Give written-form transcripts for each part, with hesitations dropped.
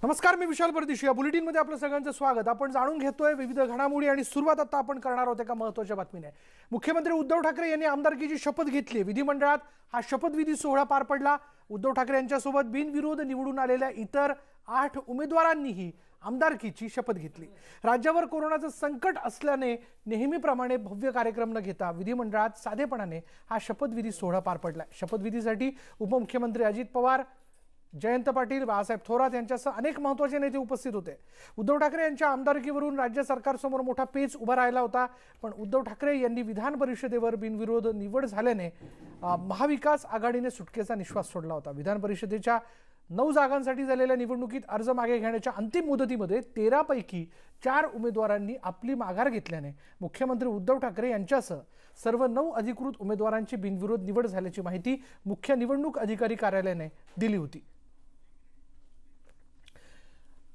नमस्कार, मी विशाल परदेशी. या बुलेटिनमध्ये आपलं सगळ्यांचं स्वागत. आपण जाणून घेतोय विविध घडामोडी आणि सुरुवात आता आपण करणार आहोत एका महत्त्वाच्या बातमीने. मुख्यमंत्री उद्धव ठाकरे यांनी आमदारकीची शपथ घेतली. विधिमंडळात हा शपथविधी सोहळा पार पडला. उद्धव ठाकरे यांच्यासोबत बिनविरोध निवडून आलेल्या इतर 8 उमेदवारांनीही आमदारकीची शपथ घेतली. राज्यावर कोरोनाचं संकट असल्याने नेहमीप्रमाणे भव्य कार्यक्रम न घेता विधिमंडळात साधेपणाने हा शपथविधी सोहळा पार पडला. शपथविधीसाठी उपमुख्यमंत्री अजित पवार, जयंत पाटील, बाळासाहेब थोरात यांच्यासह अनेक महत्त्वाचे नेते उपस्थित होते. उद्धव ठाकरे यांच्या आमदारकीवरून राज्य सरकारसमोर मोठा पेच उभा राहिला होता. पण उद्धव ठाकरे यांनी विधान परिषदेवर बिनविरोध निवड झाल्याने महाविकास आघाडीने सुटकेचा निश्वास सोडला होता. विधान परिषदेच्या 9 जागांसाठी झालेल्या निवडणुकीत अर्ज मागे घेण्याच्या अंतिम मुदतीमध्ये 13 पैकी 4 उमेदवारांनी आपली माघार घेतल्याने मुख्यमंत्री उद्धव ठाकरे यांच्यासह सर्व 9 अधिकृत उमेदवारांची बिनविरोध निवड झाल्याची माहिती मुख्य निवडणूक अधिकारी कार्यालयाने दिली होती.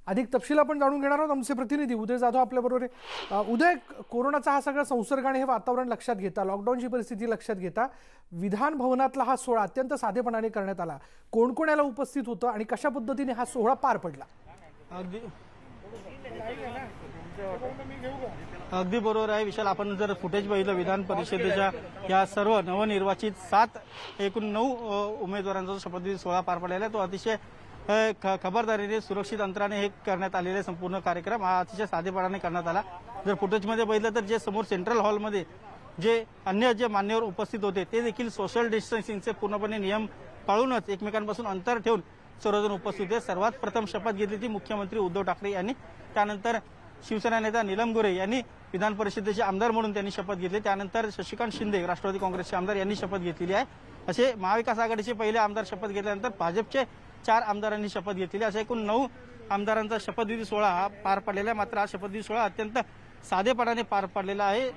अधिक तपशील आपण जाणून घेणार आहोत. आमचे प्रतिनिधी उदय जाधव आपल्याबरोबर आहे. उदय, कोरोनाचा हा सगळा संसर्ग आणि हे वातावरण लक्षात घेता, लॉकडाऊनची परिस्थिती लक्षात घेता विधान भवनातला हा सोहळा अत्यंत साधेपणाने करण्यात आला. कोण कोण याला उपस्थित होतं आणि कशा पद्धतीने हा सोहळा पार पडला? अगदी बरोबर आहे विशाल. आपण जर फुटेज बघितलं विधान परिषदेच्या या सर्व नवनिर्वाचित 7 एकूण 9 उमेदवारांचा शपथविधी सोहळा पार पडलेला आहे. तो अतिशय खबरदारीने सुरक्षित अंतराने हे करण्यात आलेले संपूर्ण कार्यक्रम हा अतिशय साधेपणाने करण्यात आला. जर फुटेजमध्ये बघितलं तर जे समोर सेंट्रल हॉलमध्ये जे अन्य जे मान्यवर उपस्थित होते ते देखील सोशल डिस्टन्सिंगचे पूर्णपणे नियम पाळूनच एकमेकांपासून अंतर ठेवून सर्वजण उपस्थित होते. सर्वात प्रथम शपथ घेतली ती मुख्यमंत्री उद्धव ठाकरे यांनी. त्यानंतर शिवसेना नेता नीलम गोरे यांनी विधान परिषदेचे आमदार म्हणून त्यांनी शपथ घेतली. त्यानंतर शशिकांत शिंदे राष्ट्रवादी काँग्रेसचे आमदार यांनी शपथ घेतलेली आहे. असे महाविकास आघाडीचे पहिले आमदार शपथ घेतल्यानंतर भाजपचे 4 आमदारांनी शपथ घेतली. अशा एकूण 9 आमदारांचा शपथविधी सोहळा हा पार पडलेला आहे. मात्र हा शपथविधी सोहळा अत्यंत साधेपणाने पार पडलेला आहे.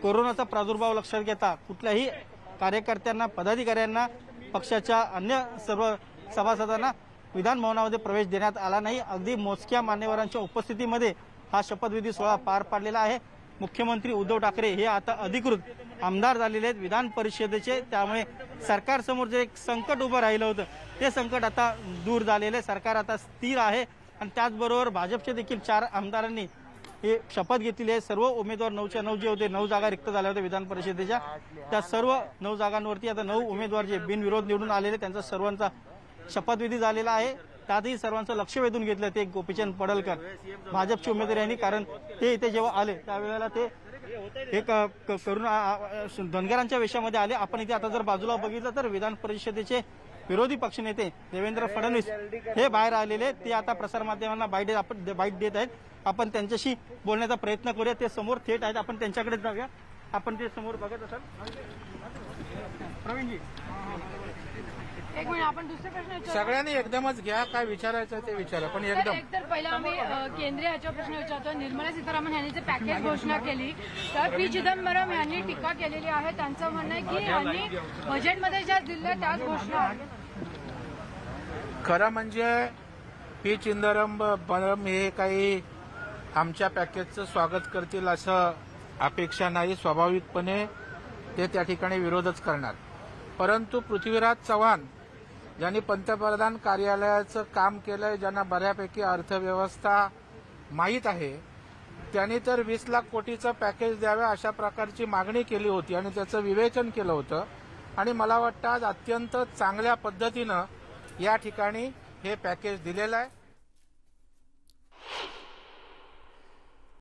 कोरोनाचा प्रादुर्भाव लक्षात घेता कुठल्याही कार्यकर्त्यांना, पदाधिकाऱ्यांना, पक्षाच्या अन्य सर्व सभासदांना विधान भवनामध्ये प्रवेश देण्यात आला नाही. अगदी मोजक्या मान्यवरांच्या उपस्थितीमध्ये हा शपथविधी सोहळा पार पडलेला आहे. मुख्यमंत्री उद्धव ठाकरे हे आता अधिकृत आमदार झालेले आहेत विधान परिषदेचे. त्यामुळे सरकारसमोर जे एक संकट उभं राहिलं होतं ते संकट आता दूर झालेलं आहे. सरकार आता स्थिर आहे. आणि त्याचबरोबर भाजपचे देखील 4 आमदारांनी हे शपथ घेतलेली आहे. सर्व उमेदवार 9च्या 9 जे होते, 9 जागा रिक्त झाल्या होत्या विधान परिषदेच्या, त्या सर्व 9 जागांवरती आता 9 उमेदवार जे बिनविरोध निवडून आलेले त्यांचा सर्वांचा शपथविधी झालेला आहे. त्यातही सर्वांचं लक्ष वेधून घेतलं ते गोपीचंद पडळकर भाजपचे उमेदवार यांनी. कारण ते इथे जेव्हा आले त्यावेळेला ते एक करून धनगरांच्या वेशामध्ये आले. आपण इथे आता जर बाजूला बघितलं तर विधान परिषदेचे विरोधी पक्षनेते देवेंद्र फडणवीस हे बाहेर आलेले. ते आता प्रसारमाध्यमांना बाईट देत आहेत. आपण त्यांच्याशी बोलण्याचा प्रयत्न करूया. ते समोर थेट आहेत, आपण त्यांच्याकडे जाऊया. आपण ते समोर बघत असाल. प्रवीणजी, एक मिनिट, आपण दुसरे प्रश्न विचारू. सगळ्यांनी एकदमच घ्या, काय विचारायचं ते विचारा, पण एकदम. तर पहिला आम्ही केंद्रीय याच्यावर प्रश्न विचारतो. निर्मला सीतारामन यांनी जे पॅकेज घोषणा केली तर पी चिदंबरम यांनी टीका केलेली आहे. त्यांचं म्हणणं आहे की यांनी बजेटमध्ये ज्या दिल्या त्याच घोषणा. खरं म्हणजे पी चिदंबरम हे काही आमच्या पॅकेजचं स्वागत करतील असं अपेक्षा नाही. स्वाभाविकपणे ते त्या ठिकाणी विरोधच करणार. परंतु पृथ्वीराज चव्हाण ज्यांनी पंतप्रधान कार्यालयाचं काम केलंय, ज्यांना बऱ्यापैकी अर्थव्यवस्था माहीत आहे, त्यांनी तर 20 लाख कोटीचं पॅकेज द्यावे अशा प्रकारची मागणी केली होती आणि त्याचं विवेचन केलं होतं. आणि मला वाटतं आज अत्यंत चांगल्या पद्धतीनं या ठिकाणी हे पॅकेज दिलेलं आहे.